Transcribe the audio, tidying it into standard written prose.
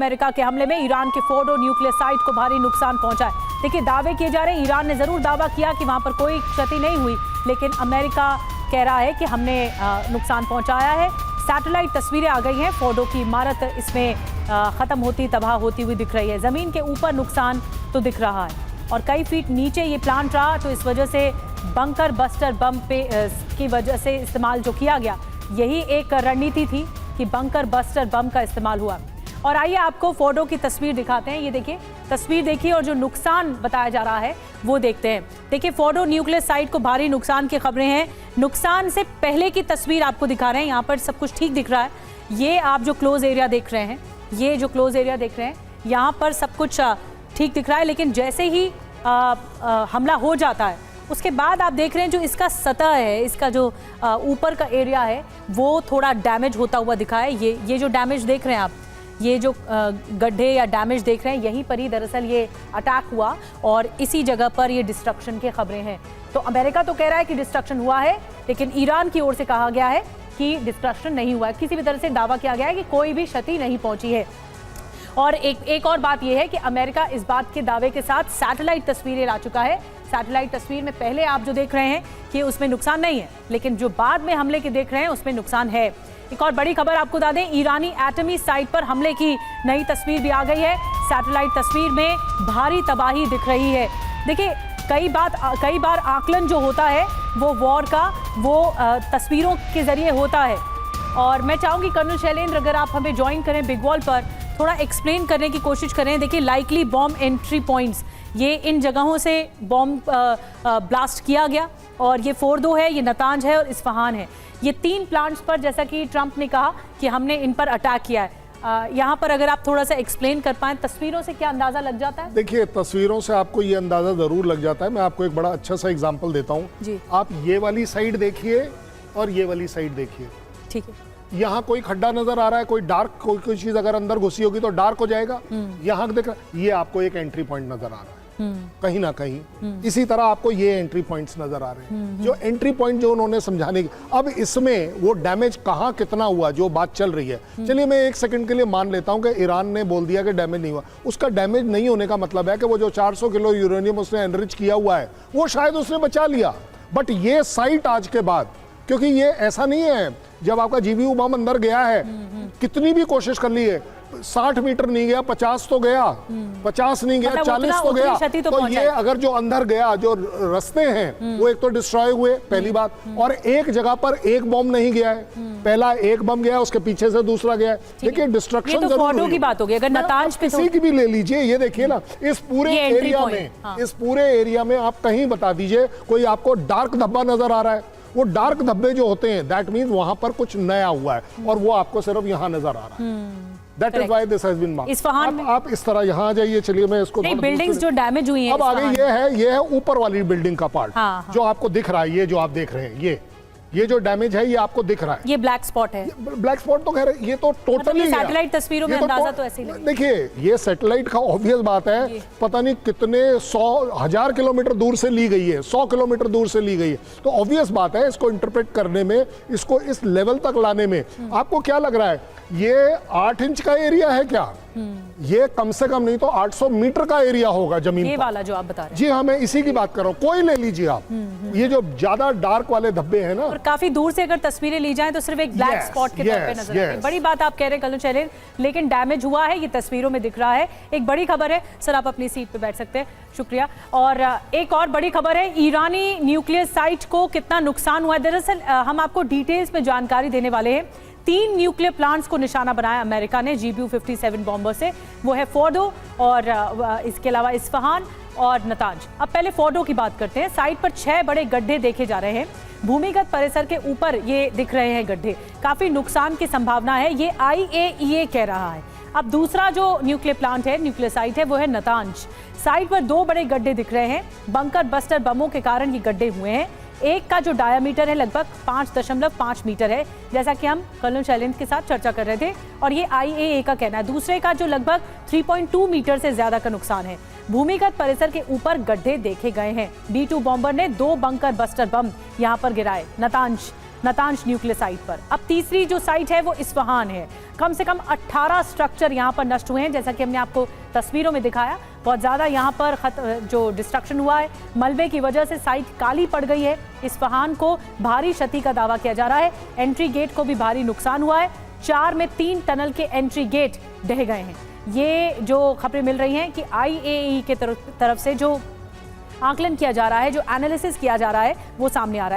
America के हमले में ईरान के फोर्डो न्यूक्लियर साइट को भारी नुकसान पहुंचा है। देखिए, दावे किए जा रहे हैं, ईरान ने जरूर दावा किया कि वहां पर कोई क्षति नहीं हुई, लेकिन अमेरिका कह रहा है कि हमने नुकसान पहुंचाया है। सैटेलाइट तस्वीरें आ गई हैं, फोर्डो की इमारत इसमें खत्म होती, तबाह होती हुई दिख रही है। जमीन के ऊपर नुकसान तो दिख रहा है और कई फीट नीचे ये प्लांट रहा, तो इस वजह से बंकर बस्टर बम की वजह से इस्तेमाल जो किया गया, यही एक रणनीति थी कि बंकर बस्टर बम का इस्तेमाल हुआ। और आइए आपको फोर्डो की तस्वीर दिखाते हैं। ये देखिए, तस्वीर देखिए और जो नुकसान बताया जा रहा है वो देखते हैं। देखिए, फोर्डो न्यूक्लियर साइट को भारी नुकसान की खबरें हैं। नुकसान से पहले की तस्वीर आपको दिखा रहे हैं। यहाँ पर सब कुछ ठीक दिख रहा है। ये आप जो क्लोज एरिया देख रहे हैं, ये जो क्लोज एरिया देख रहे हैं, यहाँ पर सब कुछ ठीक दिख रहा है, लेकिन जैसे ही हमला हो जाता है उसके बाद आप देख रहे हैं जो इसका सतह है, इसका जो ऊपर का एरिया है वो थोड़ा डैमेज होता हुआ दिखा है। ये जो डैमेज देख रहे हैं आप, ये जो गड्ढे या डैमेज देख रहे हैं, यहीं पर ही दरअसल ये अटैक हुआ और इसी जगह पर ये डिस्ट्रक्शन की खबरें हैं। तो अमेरिका तो कह रहा है कि डिस्ट्रक्शन हुआ है, लेकिन ईरान की ओर से कहा गया है कि डिस्ट्रक्शन नहीं हुआ है। किसी भी तरह से दावा किया गया है कि कोई भी क्षति नहीं पहुंची है। और एक और बात यह है कि अमेरिका इस बात के दावे के साथ सैटेलाइट तस्वीरें ला चुका है। सैटेलाइट तस्वीर में पहले आप जो देख रहे हैं कि उसमें नुकसान नहीं है, लेकिन जो बाद में हमले के देख रहे हैं उसमें नुकसान है। एक और बड़ी खबर आपको बता दें, ईरानी एटमी साइट पर हमले की नई तस्वीर भी आ गई है। सैटेलाइट तस्वीर में भारी तबाही दिख रही है। देखिए, कई बार आकलन जो होता है वो वॉर का, वो तस्वीरों के जरिए होता है। और मैं चाहूँगी कर्नल शैलेंद्र, अगर आप हमें ज्वाइन करें बिग वॉल पर, थोड़ा एक्सप्लेन करने की कोशिश करें। देखिए, लाइकली बॉम्ब एंट्री पॉइंट्स, ये इन जगहों से बॉम्ब ब्लास्ट किया गया और ये फोर्डो है, ये नतांज है और इस्फहान है। ये 3 प्लांट्स पर, जैसा कि ट्रंप ने कहा कि हमने इन पर अटैक किया है। यहाँ पर अगर आप थोड़ा सा एक्सप्लेन कर पाएं, तस्वीरों से क्या अंदाजा लग जाता है? देखिए, तस्वीरों से आपको ये अंदाजा जरूर लग जाता है। मैं आपको एक बड़ा अच्छा सा एग्जांपल देता हूँ। आप ये वाली साइड देखिए और ये वाली साइड देखिए, ठीक है। यहाँ कोई खड्डा नजर आ रहा है, कोई डार्क, कोई चीज अगर अंदर घुसी होगी तो डार्क हो जाएगा। यहाँ देख, ये आपको एक एंट्री पॉइंट नजर आ रहा है कहीं ना कहीं। इसी तरह आपको ये एंट्री पॉइंट्स नजर आ रहे हैं, जो एंट्री पॉइंट जो उन्होंने समझाने की। अब इसमें वो डैमेज कहाँ कितना हुआ, जो बात चल रही है, चलिए मैं एक सेकंड के लिए मान लेता हूं कि ईरान ने बोल दिया कि डैमेज नहीं हुआ। उसका डैमेज नहीं होने का मतलब है कि वो जो 400 किलो यूरेनियम उसने एनरिच किया हुआ है वो शायद उसने बचा लिया। बट ये साइट आज के बाद, क्योंकि ये ऐसा नहीं है, जब आपका जीबीयू बम अंदर गया है, कितनी भी कोशिश कर ली है, 60 मीटर नहीं गया, 50 तो गया, 50 नहीं गया, मतलब 40 तो गया। तो ये अगर जो अंदर गया, जो रास्ते हैं वो एक तो डिस्ट्रॉय हुए, पहली बात। और एक जगह पर एक बॉम्ब नहीं गया है, पहला एक बम गया, उसके पीछे से दूसरा गया है। देखिए, डिस्ट्रक्शन जरूर की बात होगी। अगर नतांज पे किसी की भी ले लीजिए, ये देखिए ना, इस पूरे एरिया में, इस पूरे एरिया में आप कहीं बता दीजिए कोई आपको डार्क धब्बा नजर आ रहा है। वो डार्क धब्बे जो होते हैं, दैट मीन्स वहां पर कुछ नया हुआ है और वो आपको सिर्फ यहाँ नजर आ रहा है। That is why this has been marked. Isfahan में आप इस तरह यहाँ आ जाइए। चलिए मैं इसको, बिल्डिंग्स जो डैमेज हुई हैं, अब आगे ये है ऊपर वाली बिल्डिंग का पार्ट, जो आपको दिख रहा है। ये जो आप देख रहे हैं, ये जो डैमेज है, ये आपको दिख रहा है। ये ब्लैक स्पॉट है। ब्लैक स्पॉट तो खैर ये तो टोटली सैटेलाइट तस्वीरों में अंदाजा तो ऐसे ही लगेगा। देखिए, ये सैटेलाइट का ऑब्वियस बात है, पता नहीं कितने 100,000 किलोमीटर दूर से ली गई है, 100 किलोमीटर दूर से ली गई है। तो ऑब्वियस बात है, इसको इंटरप्रेट करने में, इसको इस लेवल तक लाने में आपको क्या लग रहा है? ये 8 इंच का एरिया है क्या? ये कम से कम नहीं तो 800 मीटर का एरिया होगा जमीन। ये वाला जो आप बता रहे हैं। जी हाँ, मैं इसी की बात कर रहा हूँ। कोई ले लीजिए आप, ये जो ज्यादा डार्क वाले धब्बे हैं ना, और काफी दूर से अगर तस्वीरें ली जाएं तो सिर्फ एक ब्लैक स्पॉट के तौर पे नजर आती है। बड़ी बात आप कह रहे हैं कर्नल शैलेंद्र, लेकिन डैमेज हुआ है, ये तस्वीरों में दिख रहा है। एक बड़ी खबर है सर, आप अपनी सीट पे बैठ सकते हैं, शुक्रिया। और एक और बड़ी खबर है, ईरानी न्यूक्लियर साइट को कितना नुकसान हुआ है। दरअसल हम आपको डिटेल्स में जानकारी देने वाले हैं। 3 न्यूक्लियर प्लांट्स को निशाना बनाया अमेरिका ने GBU-57 बॉम्बर से। वो है फोर्डो और इसके अलावा इस्फहान और नतांज। अब पहले फोर्डो की बात करते हैं। साइट पर 6 बड़े गड्ढे देखे जा रहे हैं। भूमिगत परिसर के ऊपर ये दिख रहे हैं गड्ढे। काफी नुकसान की संभावना है, ये IAEA कह रहा है। अब दूसरा जो न्यूक्लियर प्लांट है, न्यूक्लियर साइट है, वो है नतांज। साइट पर 2 बड़े गड्ढे दिख रहे हैं। बंकर बस्टर बमों के कारण ये गड्ढे हुए हैं। एक का जो डायामीटर है लगभग 5.5 मीटर है, जैसा कि हम कर्नल शैलेंद्र के साथ चर्चा कर रहे थे, और ये IAEA का कहना है। दूसरे का जो लगभग 3.2 मीटर से ज्यादा का नुकसान है। भूमिगत परिसर के ऊपर गड्ढे देखे गए हैं। B-2 बॉम्बर ने 2 बंकर बस्टर बम यहाँ पर गिराए। नतांज नतांश न्यूक्लियर साइट पर। अब तीसरी जो साइट है वो इस्फहान है। कम से कम 18 स्ट्रक्चर यहाँ पर नष्ट हुए हैं, जैसा कि हमने आपको तस्वीरों में दिखाया। बहुत ज़्यादा यहाँ पर जो डिस्ट्रक्शन हुआ है, मलबे की वजह से साइट काली पड़ गई है। इस्फहान को भारी क्षति का दावा किया जा रहा है। एंट्री गेट को भी भारी नुकसान हुआ है। 4 में 3 टनल के एंट्री गेट ढह गए हैं। ये जो खबरें मिल रही हैं कि IAEA के तरफ से जो आकलन किया जा रहा है, जो एनालिसिस किया जा रहा है, वो सामने आ रहा है।